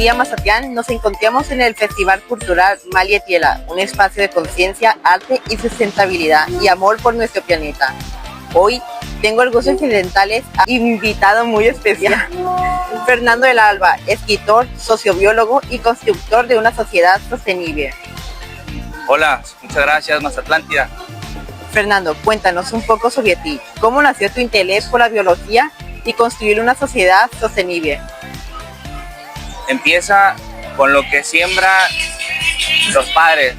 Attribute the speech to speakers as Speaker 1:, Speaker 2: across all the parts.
Speaker 1: día Mazatlán nos encontramos en el Festival Cultural Malietiela, un espacio de conciencia, arte y sustentabilidad y amor por nuestro planeta. Hoy tengo el gusto de presentarles a un invitado muy especial, Fernando del Alba, escritor, sociobiólogo y constructor de una sociedad sostenible.
Speaker 2: Hola, muchas gracias Mazatlántida.
Speaker 1: Fernando, cuéntanos un poco sobre ti. ¿Cómo nació tu interés por la biología y construir una sociedad sostenible?
Speaker 2: Empieza con lo que siembra los padres.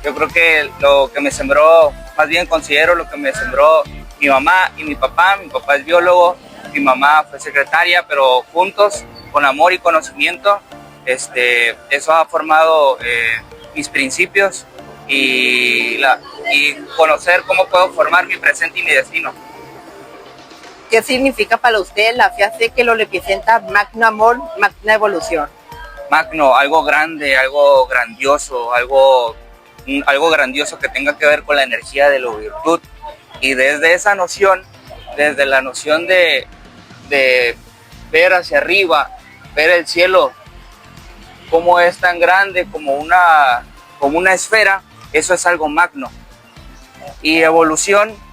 Speaker 2: Yo creo que lo que me sembró, más bien considero lo que me sembró mi mamá y mi papá. Mi papá es biólogo, mi mamá fue secretaria, pero juntos, con amor y conocimiento, eso ha formado mis principios y conocer cómo puedo formar mi presente y mi destino.
Speaker 1: ¿Qué significa para usted la frase que lo representa magno amor, magna evolución?
Speaker 2: Magno, algo grande, algo grandioso, algo grandioso que tenga que ver con la energía de la virtud. Y desde esa noción, desde la noción de ver hacia arriba, ver el cielo, cómo es tan grande como una esfera, eso es algo magno. Y evolución,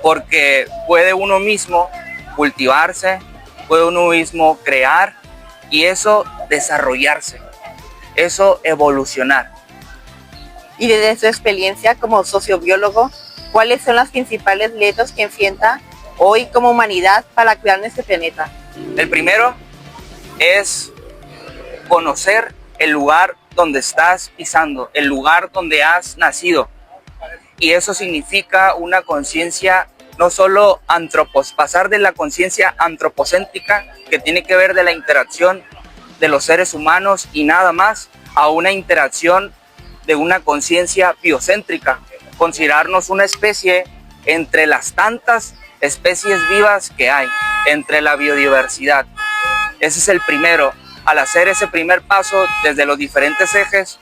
Speaker 2: porque puede uno mismo cultivarse, puede uno mismo crear y eso desarrollarse, eso evolucionar.
Speaker 1: Y desde su experiencia como sociobiólogo, ¿cuáles son los principales retos que enfrenta hoy como humanidad para cuidar nuestro planeta?
Speaker 2: El primero es conocer el lugar donde estás pisando, el lugar donde has nacido. Y eso significa una conciencia no solo pasar de la conciencia antropocéntrica, que tiene que ver de la interacción de los seres humanos y nada más, a una interacción de una conciencia biocéntrica, considerarnos una especie entre las tantas especies vivas que hay, entre la biodiversidad. Ese es el primero. Al hacer ese primer paso desde los diferentes ejes,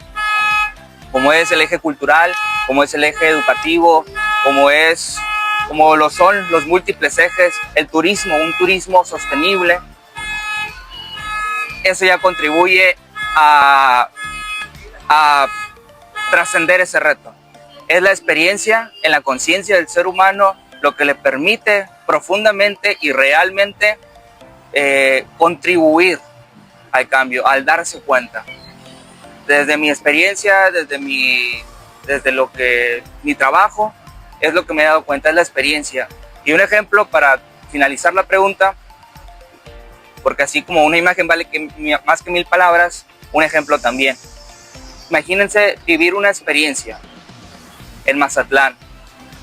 Speaker 2: como es el eje cultural, como es el eje educativo, como lo son los múltiples ejes, el turismo, un turismo sostenible, eso ya contribuye a trascender ese reto. Es la experiencia en la conciencia del ser humano lo que le permite profundamente y realmente contribuir al cambio, al darse cuenta. Desde mi experiencia, desde mi trabajo, es lo que me he dado cuenta, es la experiencia. Y un ejemplo para finalizar la pregunta, porque así como una imagen vale más que 1000 palabras, un ejemplo también. Imagínense vivir una experiencia en Mazatlán,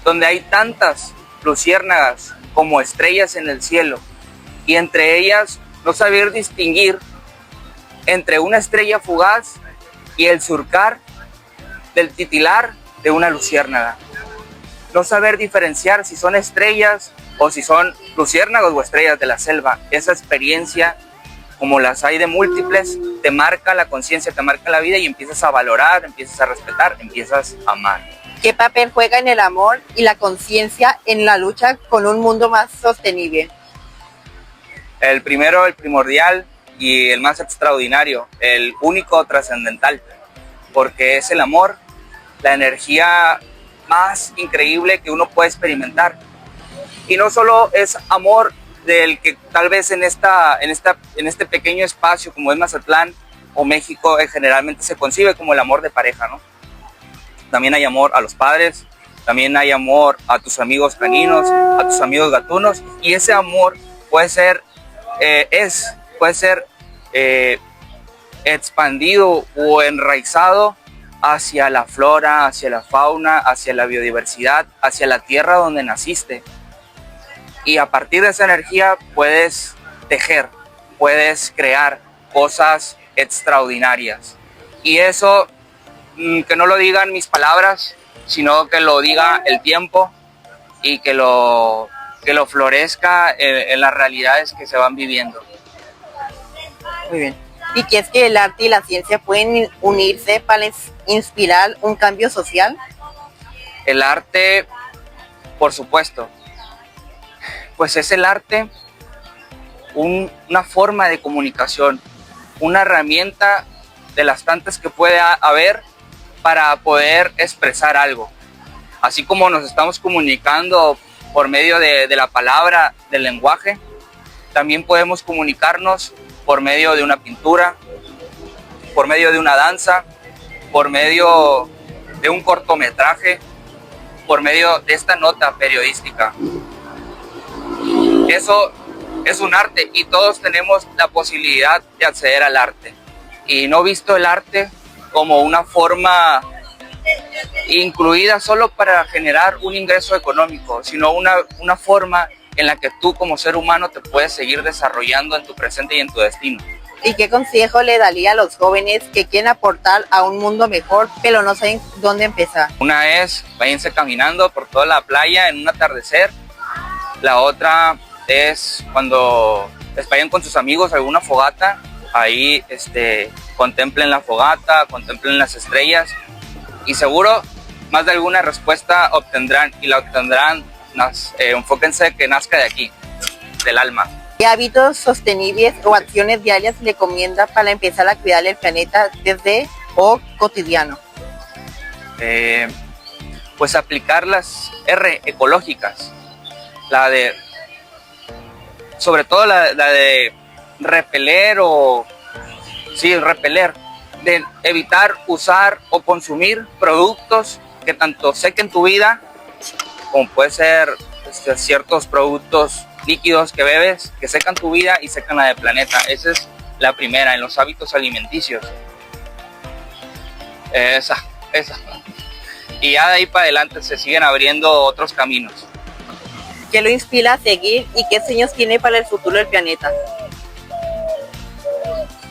Speaker 2: donde hay tantas luciérnagas como estrellas en el cielo, y entre ellas no saber distinguir entre una estrella fugaz y el surcar del titilar de una luciérnaga. No saber diferenciar si son estrellas o si son luciérnagas o estrellas de la selva. Esa experiencia, como las hay de múltiples, te marca la conciencia, te marca la vida y empiezas a valorar, empiezas a respetar, empiezas a amar.
Speaker 1: ¿Qué papel juega en el amor y la conciencia en la lucha con un mundo más sostenible?
Speaker 2: El primero, el primordial y el más extraordinario, el único trascendental, porque es el amor, la energía más increíble que uno puede experimentar. Y no solo es amor del que tal vez en este pequeño espacio como es Mazatlán o México generalmente se concibe como el amor de pareja, ¿no? También hay amor a los padres, también hay amor a tus amigos caninos, a tus amigos gatunos, y ese amor puede ser expandido o enraizado hacia la flora, hacia la fauna, hacia la biodiversidad, hacia la tierra donde naciste. Y a partir de esa energía puedes tejer, puedes crear cosas extraordinarias. Y eso, que no lo digan mis palabras, sino que lo diga el tiempo y que lo florezca en las realidades que se van viviendo.
Speaker 1: Muy bien. ¿Y crees que el arte y la ciencia pueden unirse para inspirar un cambio social?
Speaker 2: El arte, por supuesto, pues es el arte una forma de comunicación, una herramienta de las tantas que puede haber para poder expresar algo. Así como nos estamos comunicando por medio de la palabra, del lenguaje, también podemos comunicarnos por medio de una pintura, por medio de una danza, por medio de un cortometraje, por medio de esta nota periodística. Eso es un arte y todos tenemos la posibilidad de acceder al arte. Y no visto el arte como una forma incluida solo para generar un ingreso económico, sino una forma en la que tú como ser humano te puedes seguir desarrollando en tu presente y en tu destino.
Speaker 1: ¿Y qué consejo le daría a los jóvenes que quieren aportar a un mundo mejor, pero no saben dónde empezar?
Speaker 2: Una es, váyanse caminando por toda la playa en un atardecer. La otra es cuando vayan con sus amigos a alguna fogata, ahí contemplen la fogata, contemplen las estrellas y seguro más de alguna respuesta obtendrán, y la obtendrán, enfóquense que nazca de aquí, del alma.
Speaker 1: ¿Qué hábitos sostenibles o acciones diarias le recomienda para empezar a cuidar el planeta desde o cotidiano?
Speaker 2: Pues aplicar las R ecológicas, sobre todo la de repeler de evitar usar o consumir productos que tanto sequen tu vida, como puede ser ciertos productos líquidos que bebes, que secan tu vida y secan la del planeta. Esa es la primera, en los hábitos alimenticios. Esa. Y ya de ahí para adelante se siguen abriendo otros caminos.
Speaker 1: ¿Qué lo inspira a seguir y qué sueños tiene para el futuro del planeta?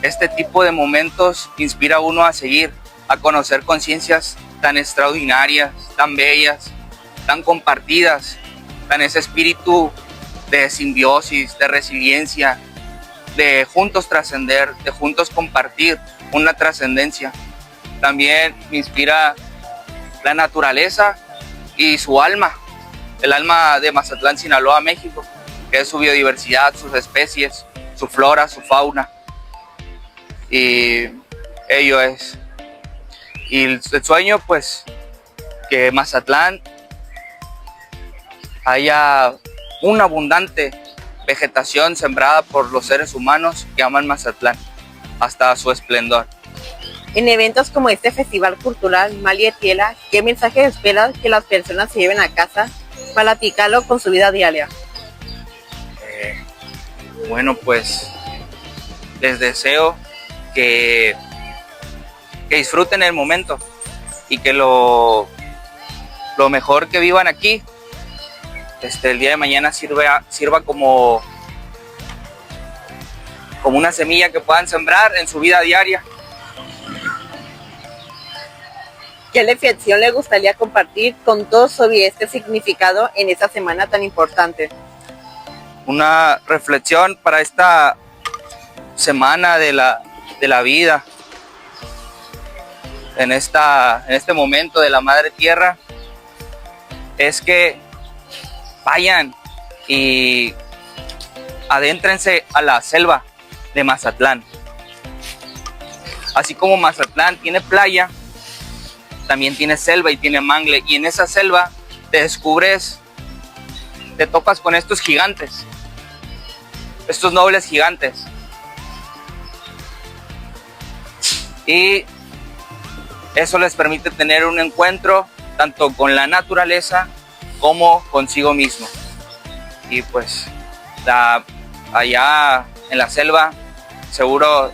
Speaker 2: Este tipo de momentos inspira a uno a seguir, a conocer conciencias tan extraordinarias, tan bellas, tan compartidas, tan ese espíritu de simbiosis, de resiliencia, de juntos trascender, de juntos compartir una trascendencia. También me inspira la naturaleza y su alma, el alma de Mazatlán, Sinaloa, México, que es su biodiversidad, sus especies, su flora, su fauna. Y ello es. Y el sueño, pues, que Mazatlán haya una abundante vegetación sembrada por los seres humanos que aman Mazatlán hasta su esplendor.
Speaker 1: En eventos como este Festival Cultural Malietiela, ¿qué mensaje espera que las personas se lleven a casa para aplicarlo con su vida diaria?
Speaker 2: Bueno, pues les deseo que disfruten el momento y que lo mejor que vivan aquí el día de mañana sirva como una semilla que puedan sembrar en su vida diaria.
Speaker 1: ¿Qué reflexión le gustaría compartir con todos sobre este significado en esta semana tan importante?
Speaker 2: Una reflexión para esta semana de la vida, en este momento de la Madre Tierra, es que vayan y adéntrense a la selva de Mazatlán. Así como Mazatlán tiene playa, también tiene selva y tiene mangle, y en esa selva te topas con estos gigantes, estos nobles gigantes, y eso les permite tener un encuentro tanto con la naturaleza como consigo mismo. Y pues allá en la selva, seguro,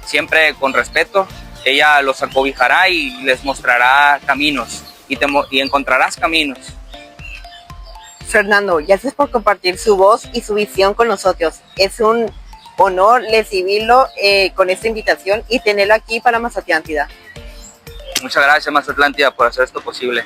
Speaker 2: siempre con respeto, ella los acobijará y les mostrará caminos, y encontrarás caminos.
Speaker 1: Fernando, gracias por compartir su voz y su visión con nosotros. Es un honor recibirlo con esta invitación y tenerlo aquí para Mazatlántida.
Speaker 2: Muchas gracias, Mazatlántida, por hacer esto posible.